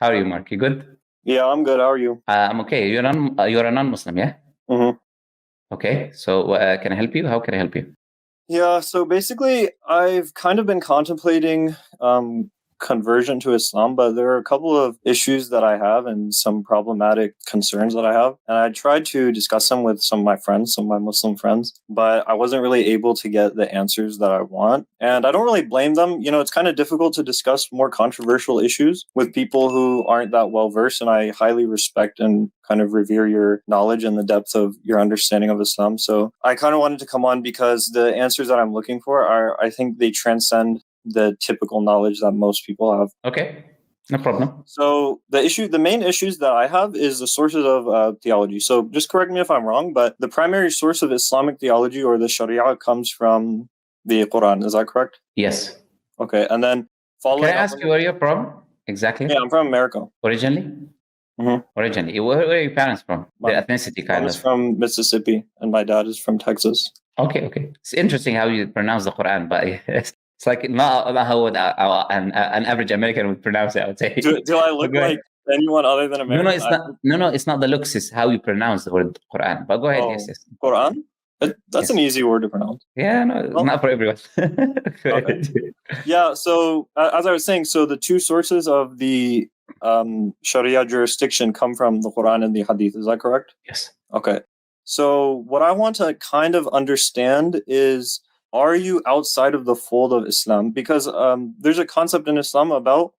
How are you, Mark? You good? Yeah, I'm good. How are you? I'm okay. You're a non-Muslim, yeah? Mm-hmm. Okay. So can I help you? How can I help you? Yeah, so basically, I've kind of been contemplating conversion to Islam, but there are a couple of issues that I have and some problematic concerns that I have. And I tried to discuss them with some of my friends, some of my Muslim friends, but I wasn't really able to get the answers that I want. And I don't really blame them. You know, it's kind of difficult to discuss more controversial issues with people who aren't that well versed. And I highly respect and kind of revere your knowledge and the depth of your understanding of Islam. So I kind of wanted to come on because the answers that I'm looking for are, I think they transcend the typical knowledge that most people have. Okay, no problem. So the main issues that I have is the sources of theology. So just correct me if I'm wrong, but the primary source of Islamic theology or the Sharia comes from the Quran. Is that correct? Yes. Okay, and then following. Can I ask you where you're from exactly? Yeah, I'm from America. Originally? Mm-hmm. Originally. Where are your parents from? The ethnicity kind of. I was from Mississippi, and my dad is from Texas. Okay. It's interesting how you pronounce the Quran, but it's like not how an average American would pronounce it, I would say. Do I look like anyone other than American? No, it's not the looks, it's how you pronounce the word Quran. But go ahead, yes. Quran? That's an easy word to pronounce. Yeah, no, it's not for everyone. Okay. Yeah, so as I was saying, so the two sources of the Sharia jurisdiction come from the Quran and the Hadith. Is that correct? Yes. Okay. So what I want to kind of understand is, are you outside of the fold of Islam? Because there's a concept in Islam about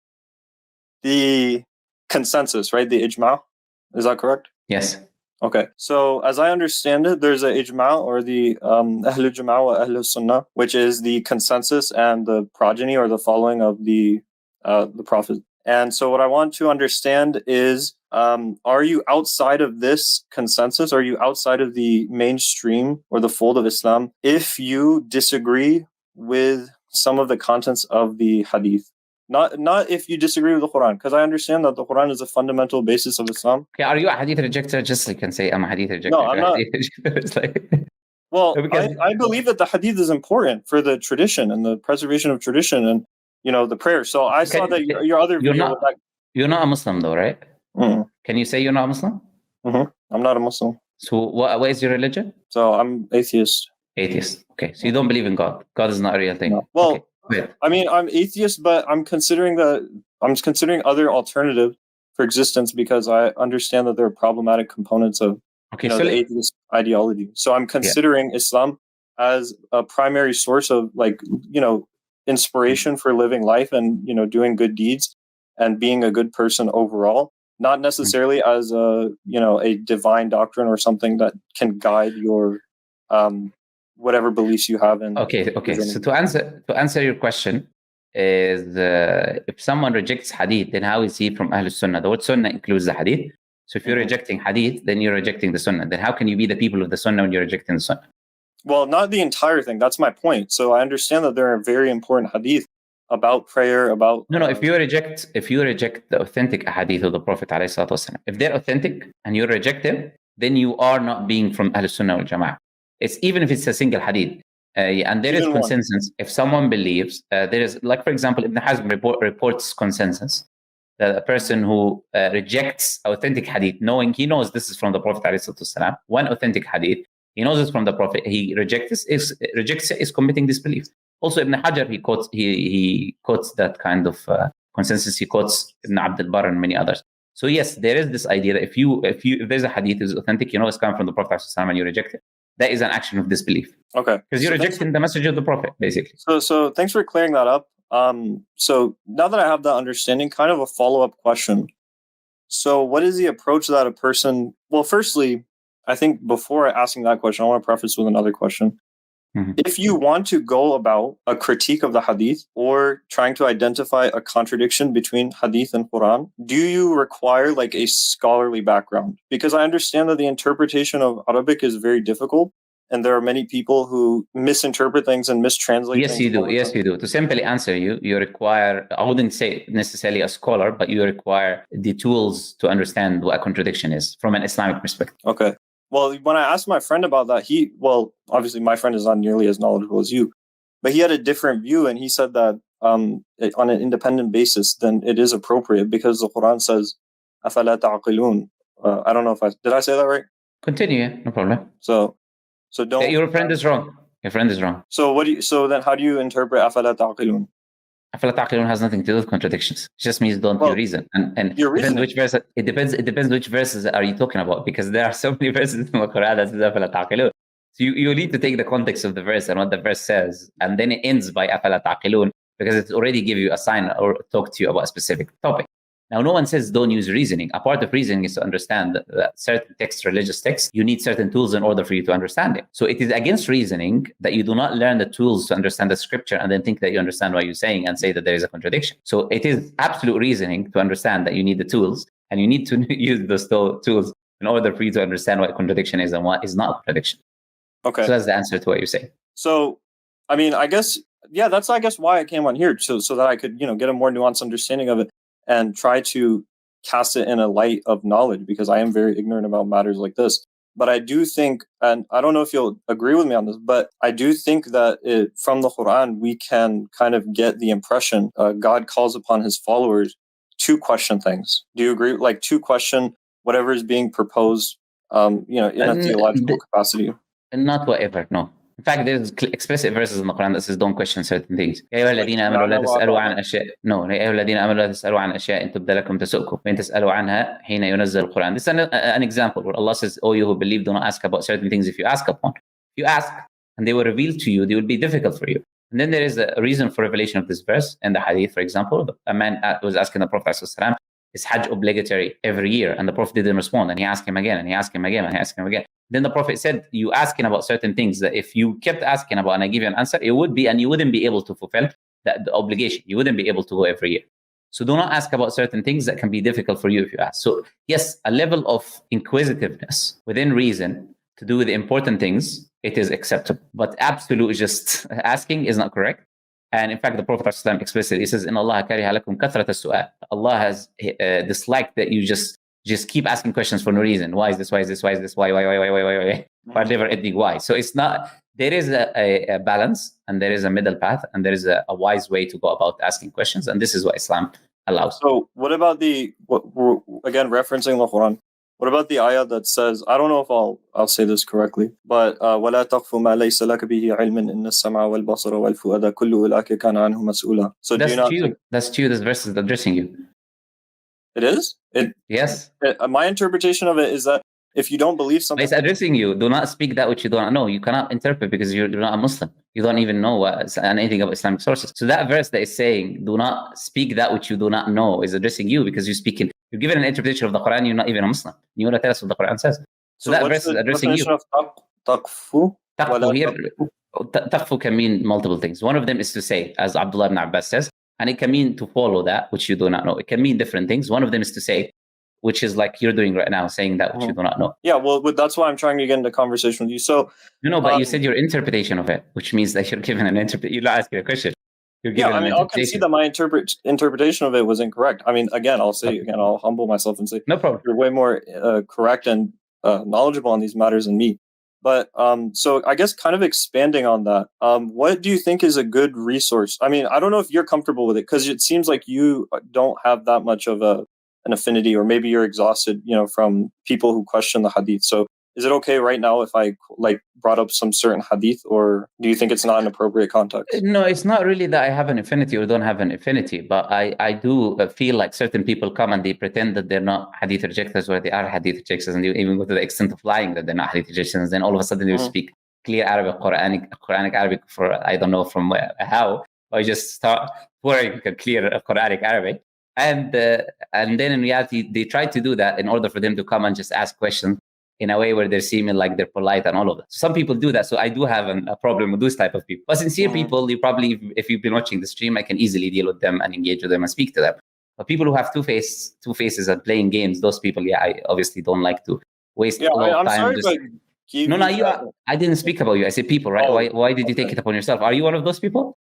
the consensus, right? The ijma'. Is that correct? Yes. Okay. So as I understand it, there's a ijma' or the Ahlul Jama'ah wa Ahlul Sunnah, which is the consensus and the progeny or the following of the Prophet. And so what I want to understand is, are you outside of this consensus? Are you outside of the mainstream or the fold of Islam if you disagree with some of the contents of the Hadith? Not if you disagree with the Quran, because I understand that the Quran is a fundamental basis of Islam. Okay, are you a Hadith rejector? Just like you can say, I'm a Hadith rejector. No, I'm not. Well, I believe that the Hadith is important for the tradition and the preservation of tradition and, you know, the prayer. So I saw that your other video. You're not a Muslim though, right? Mm-hmm. Can you say you're not a Muslim? Mm-hmm. I'm not a Muslim. So what is your religion? So I'm atheist. Atheist. Okay. So you don't believe in God. God is not a real thing. No. Well, okay. I mean, I'm atheist, but I'm considering other alternative for existence because I understand that there are problematic components of the atheist ideology. So I'm considering Islam as a primary source of inspiration for living life and doing good deeds and being a good person overall, not necessarily as a divine doctrine or something that can guide your whatever beliefs you have in. Okay. So to answer your question is, if someone rejects Hadith, then how is he from Ahlul Sunnah? The word Sunnah includes the Hadith. So if you're rejecting Hadith, then you're rejecting the Sunnah. Then how can you be the people of the Sunnah when you're rejecting the Sunnah? Well, not the entire thing. That's my point. So I understand that there are very important Hadith about prayer, about... No, if you reject the authentic Hadith of the Prophet ﷺ, if they're authentic and you reject them, then you are not being from Ahlul Sunnah wal Jama'ah. It's even if it's a single hadith, and there is consensus. If someone believes, there is, like for example, Ibn Hazm reports consensus that a person who rejects authentic hadith, he knows this is from the Prophet ﷺ, one authentic hadith, he knows it's from the Prophet, he rejects it, is committing disbelief. Also, Ibn Hajar he quotes that kind of consensus. He quotes Ibn Abd al-Barr and many others. So yes, there is this idea that if there's a hadith that is authentic, it's coming from the Prophet ﷺ and you reject it, that is an action of disbelief. Okay. Because you're rejecting the message of the Prophet, basically. So thanks for clearing that up. So now that I have that understanding, kind of a follow-up question. So what is the approach that a person... Well, firstly, I think before asking that question, I want to preface with another question. Mm-hmm. If you want to go about a critique of the Hadith or trying to identify a contradiction between Hadith and Quran, do you require like a scholarly background? Because I understand that the interpretation of Arabic is very difficult and there are many people who misinterpret things and mistranslate things. Yes, you do. To simply answer you require, I wouldn't say necessarily a scholar, but you require the tools to understand what a contradiction is from an Islamic perspective. Okay. Well, when I asked my friend about that, obviously my friend is not nearly as knowledgeable as you, but he had a different view and he said that on an independent basis, then it is appropriate because the Quran says, أَفَلَا تَعْقِلُونَ. I don't know if did I say that right? Continue, no problem. So don't. Your friend is wrong. Your friend is wrong. So then how do you interpret أَفَلَا تَعْقِلُونَ? أَفَلَا تَعْقِلُونَ has nothing to do with contradictions. It just means don't you reason. And depends which verse. It depends which verses are you talking about, because there are so many verses in the Quran that says أَفَلَا تَعْقِلُونَ. So you need to take the context of the verse and what the verse says, and then it ends by أَفَلَا تَعْقِلُونَ, because it's already give you a sign or talk to you about a specific topic. Now, no one says don't use reasoning. A part of reasoning is to understand that certain texts, religious texts, you need certain tools in order for you to understand it. So it is against reasoning that you do not learn the tools to understand the scripture and then think that you understand what you're saying and say that there is a contradiction. So it is absolute reasoning to understand that you need the tools, and you need to use those tools in order for you to understand what contradiction is and what is not a contradiction. Okay. So that's the answer to what you're saying. So, I mean, I guess, yeah, that's, I guess, why I came on here, so that I could, get a more nuanced understanding of it and try to cast it in a light of knowledge, because I am very ignorant about matters like this. But I do think, and I don't know if you'll agree with me on this, but I do think that from the Quran, we can kind of get the impression God calls upon his followers to question things. Do you agree? Like, to question whatever is being proposed, in a theological capacity. Not whatever, no. In fact, there's explicit verses in the Quran that says don't question certain things. يا أيها الذين آمنوا لا تسألوا عن أشياء. No, يا أيها الذين آمنوا لا تسألوا عن أشياء إن تبد لكم تسؤكم وإن تسألوا عنها حين ينزل القرآن. This is an example where Allah says, "Oh, you who believe, do not ask about certain things if you ask upon. If you ask and they were revealed to you, they will be difficult for you." And then there is a reason for revelation of this verse in the Hadith, for example. A man was asking the Prophet ﷺ, "Is Hajj obligatory every year?" And the Prophet didn't respond, and he asked him again, and he asked him again, and he asked him again. Then the Prophet said, "You asking about certain things that if you kept asking about and I give you an answer, it would be, and you wouldn't be able to fulfill the obligation. You wouldn't be able to go every year. So do not ask about certain things that can be difficult for you if you ask." So yes, a level of inquisitiveness within reason to do with important things, it is acceptable. But absolute just asking is not correct. And in fact, the Prophet ﷺ explicitly, he says, "Inna Allah kariha lakum kathrat as-su'al." Allah has disliked that you just keep asking questions for no reason. Why is this? Why is this? Why is this? Why? Why never ending why? So it's not, there is a balance, and there is a middle path, and there is a wise way to go about asking questions. And this is what Islam allows. So what about again, referencing the Quran, what about the ayah that says, I don't know if I'll say this correctly, but وَلَا تَقْفُ مَا لَيْسَ لَكَ بِهِ عِلْمٍ إِنَّ السَّمْعَ وَالْبَصَرَ وَالْفُؤَادَ كُلُّ أُولَٰئِكَ كَانَ عَنْهُ مَسْئُولًا. So that's true. That's true. This verse is addressing you. It is? Yes. My interpretation of it is that if you don't believe something... It's addressing you. Do not speak that which you don't know. You cannot interpret because you're not a Muslim. You don't even know anything about Islamic sources. So that verse that is saying, do not speak that which you do not know, is addressing you, because you're given an interpretation of the Quran, you're not even a Muslim. You want to tell us what the Quran says. So that verse is addressing you. Taqfu? Taqfu here, taqfu can mean multiple things. One of them is to say, as Abdullah ibn Abbas says, and it can mean to follow that which you do not know. It can mean different things. One of them is to say, which is like you're doing right now, saying that which you do not know. Yeah, well, that's why I'm trying to get into conversation with you. So no, but you said your interpretation of it, which means that you're given an interpretation. You're not asking a question. You're given an interpretation. I'll concede that my interpretation of it was incorrect. I mean, again, I'll humble myself and say, no problem. You're way more correct and knowledgeable on these matters than me. But so I guess kind of expanding on that, what do you think is a good resource? I mean, I don't know if you're comfortable with it, because it seems like you don't have that much of an affinity, or maybe you're exhausted, from people who question the hadith. So is it okay right now if I brought up some certain hadith, or do you think it's not an appropriate context? No, it's not really that I have an affinity or don't have an affinity, but I do feel like certain people come and they pretend that they're not hadith rejectors, or they are hadith rejectors, and they even go to the extent of lying that they're not hadith rejectors. Then all of a sudden they speak clear Arabic, Quranic Arabic for I don't know from how, or just start pouring clear Quranic Arabic. And then in reality, they try to do that in order for them to come and just ask questions in a way where they're seeming like they're polite and all of that. So some people do that. So I do have a problem with those type of people. But sincere people, you probably, if you've been watching the stream, I can easily deal with them and engage with them and speak to them. But people who have two faces and playing games, those people, I obviously don't like to waste a lot of time. I didn't speak about you. I said people, right? Why did you take it upon yourself? Are you one of those people?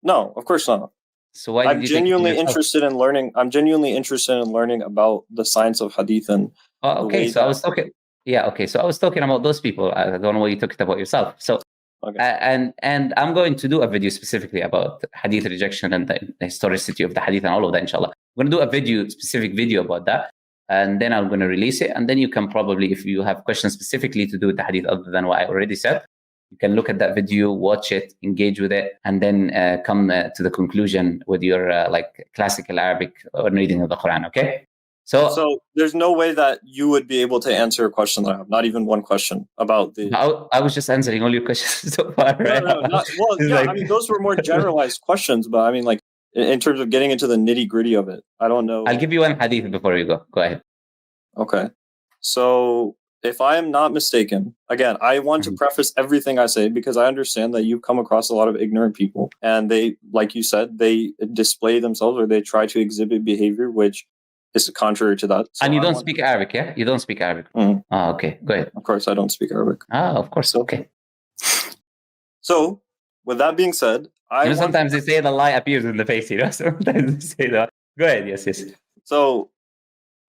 No, of course not. So why I'm genuinely interested in learning. I'm genuinely interested in learning about the science of hadith and. Okay, so I was talking. Yeah, okay. So I was talking about those people. I don't know why you took it about yourself. So Okay. And I'm going to do a video specifically about hadith rejection and the historicity of the hadith and all of that, inshallah. I'm going to do a specific video about that. And then I'm going to release it. And then you can probably, if you have questions specifically to do with the hadith other than what I already said, you can look at that video, watch it, engage with it, and then come to the conclusion with your like classical Arabic or reading of the Quran, okay? So there's no way that you would be able to answer a question that I have, not even one question about the... I was just answering all your questions so far, right? I mean, those were more generalized questions, but I mean, like, in terms of getting into the nitty-gritty of it, I don't know. I'll give you one hadith before you go. Go ahead. Okay. So if I am not mistaken, again, I want to preface everything I say because I understand that you come across a lot of ignorant people, and they, like you said, they display themselves or they try to exhibit behavior which is contrary to that. So and you don't speak Arabic, yeah? You don't speak Arabic. Mm. Oh, okay. Go ahead. Of course, I don't speak Arabic. Of course. Okay. So, with that being said, sometimes they say the lie appears in the face, Sometimes they say that. Go ahead. Yes. So,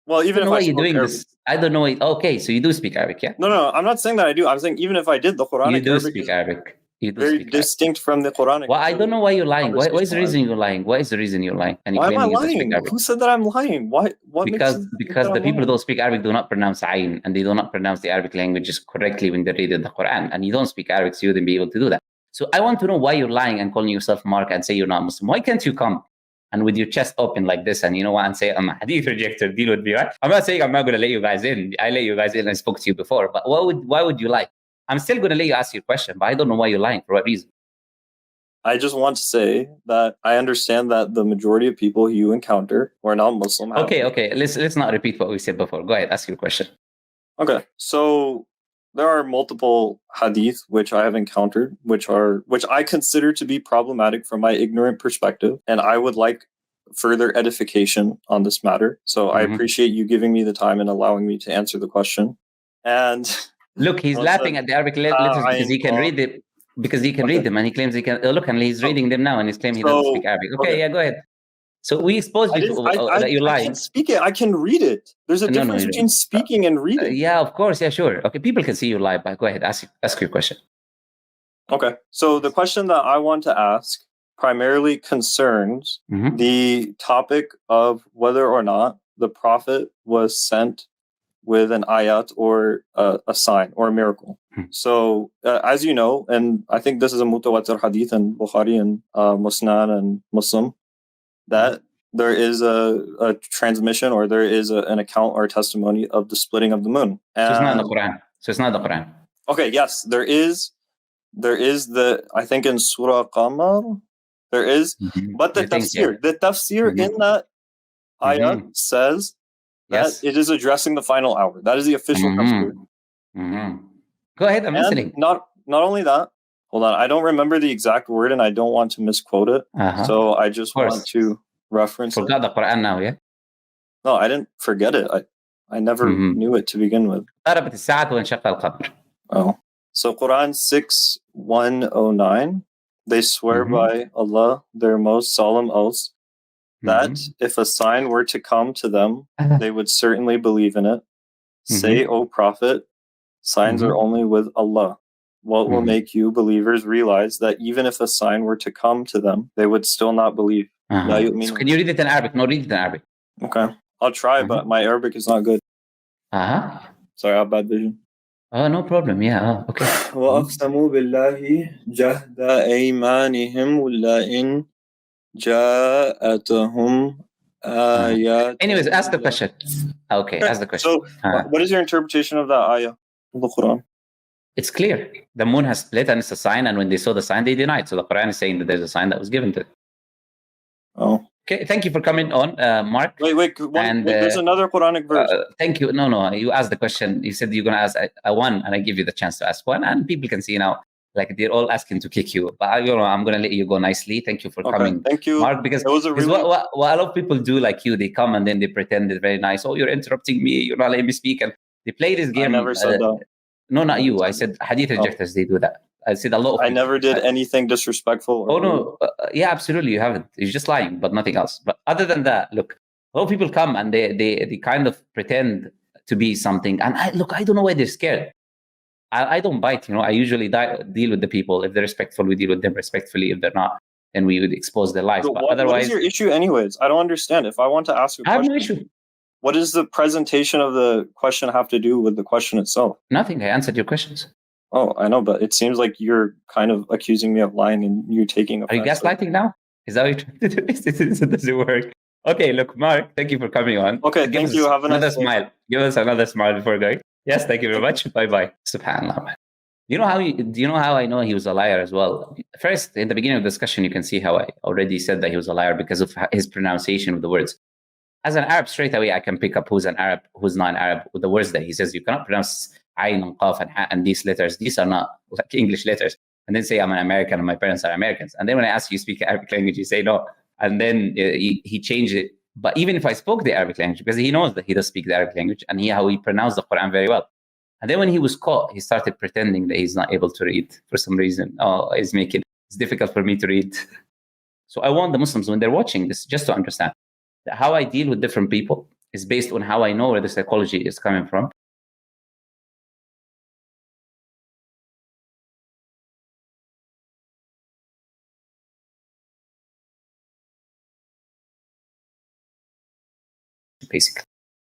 well, even if you're doing Arabic, this, I don't know. Okay, so you do speak Arabic, yeah? No, I'm not saying that I do. I'm saying even if I did, the Quranic you do Arabic speak Arabic. You do very speak distinct from the Quranic. Well, I don't know why you're lying. What is the reason you're lying? What is the reason you're lying? And why am I lying? Who said that I'm lying? What because the people who don't speak Arabic do not pronounce ayn, and they do not pronounce the Arabic languages correctly when they're reading the Quran. And you don't speak Arabic, so you wouldn't be able to do that. So I want to know why you're lying and calling yourself Mark and say you're not Muslim. Why can't you come and with your chest open like this and you know what, and say, I'm a hadith rejector, deal with me, right? I'm not saying I'm not going to let you guys in. I let you guys in and I spoke to you before. But why would you lie? I'm still going to let you ask your question, but I don't know why you're lying. For what reason? I just want to say that I understand that the majority of people you encounter who are not Muslim. Okay. Let's not repeat what we said before. Go ahead, ask your question. Okay, so there are multiple hadith which I have encountered, which I consider to be problematic from my ignorant perspective, and I would like further edification on this matter. So I appreciate you giving me the time and allowing me to answer the question. And look, he's laughing at the Arabic letters because he can read it. Because he can read them, and he claims he can. Look, and he's reading them now, and he's claiming he doesn't speak Arabic. Okay, yeah, go ahead. So we exposed you that you're lying. I can speak it. I can read it. There's a difference between speaking and reading. Yeah, of course. Yeah, sure. Okay, people can see you lie, but go ahead. Ask your question. Okay. So the question that I want to ask primarily concerns the topic of whether or not the Prophet was sent with an ayat or a sign or a miracle. So as you know, and I think this is a mutawatir hadith in Bukhari and Musnad and Muslim, that there is a transmission or there is an account or a testimony of the splitting of the moon. And, so it's not the Quran. Okay, yes, there is the, I think in Surah Qamar, there is, but the tafsir in that ayat says that it is addressing the final hour. That is the official tafsir. Go ahead, I'm listening. Not only that, hold on, I don't remember the exact word and I don't want to misquote it. So I just want to reference Forgot the Quran now, yeah? No, I didn't forget it. I never knew it to begin with. Oh. So Quran 6:109, they swear by Allah, their most solemn oaths, that if a sign were to come to them, they would certainly believe in it. Say, O Prophet, signs are only with Allah. What will make you believers realize that even if a sign were to come to them, they would still not believe? So can you read it in Arabic? No, read it in Arabic. Okay. I'll try, but my Arabic is not good. Sorry, I have bad vision. Oh, no problem. Yeah. Okay. وَأَقْسَمُوا بِاللَّهِ جَهْدَ أَيْمَانِهِمْ وَلَئِنْ جَاءَتْهُمْ آيَاتٌ. Anyways, ask the question. Okay, ask the question. So, what is your interpretation of that ayah of the Quran? It's clear. The moon has split and it's a sign, and when they saw the sign, they denied. So the Quran is saying that there's a sign that was given to it. Oh. Okay, thank you for coming on, Mark. Wait, there's another Quranic verse. Thank you. No, you asked the question. You said you're going to ask one, and I give you the chance to ask one, and people can see now, like they're all asking to kick you. But I'm going to let you go nicely. Thank you for coming. Thank you, Mark, because what a lot of people do like you, they come and then they pretend it's very nice. Oh, you're interrupting me. You're not letting me speak. And they play this game. I never said that. No, not you. I said hadith rejectors, they do that. I said a lot of people. I never did anything disrespectful. Oh, no. Yeah, absolutely. You haven't. You're just lying, but nothing else. But other than that, look, a lot of people come and they kind of pretend to be something. And I don't know why they're scared. I don't bite, I usually deal with the people. If they're respectful, we deal with them respectfully. If they're not, then we would expose their lives. So But what otherwise, is your issue anyways? I don't understand. If I want to ask a I have question, no issue. what does the presentation of the question have to do with the question itself? Nothing. I answered your questions. Oh, I know, but it seems like you're kind of accusing me of lying and you taking offense. Are you gaslighting now? Is that what you're trying to do? It doesn't work. Okay, look, Mark, thank you for coming on. Okay, thank you. Have another nice smile. day. Give us another smile before going. Yes, thank you very much. Bye-bye. Subhanallah, man. Do you know how I know he was a liar as well? First, in the beginning of the discussion, you can see how I already said that he was a liar because of his pronunciation of the words. As an Arab, straight away, I can pick up who's an Arab, who's non-Arab, with the words that he says. You cannot pronounce Ayn and Qaf and Ha and these letters. These are not like English letters. And then say, I'm an American and my parents are Americans. And then when I ask you speak Arabic language, you say no. And then he changed it. But even if I spoke the Arabic language, because he knows that he does speak the Arabic language, and how he pronounced the Quran very well. And then when he was caught, he started pretending that he's not able to read for some reason. Oh, it's difficult for me to read. So I want the Muslims, when they're watching this, just to understand that how I deal with different people is based on how I know where the psychology is coming from. Basically.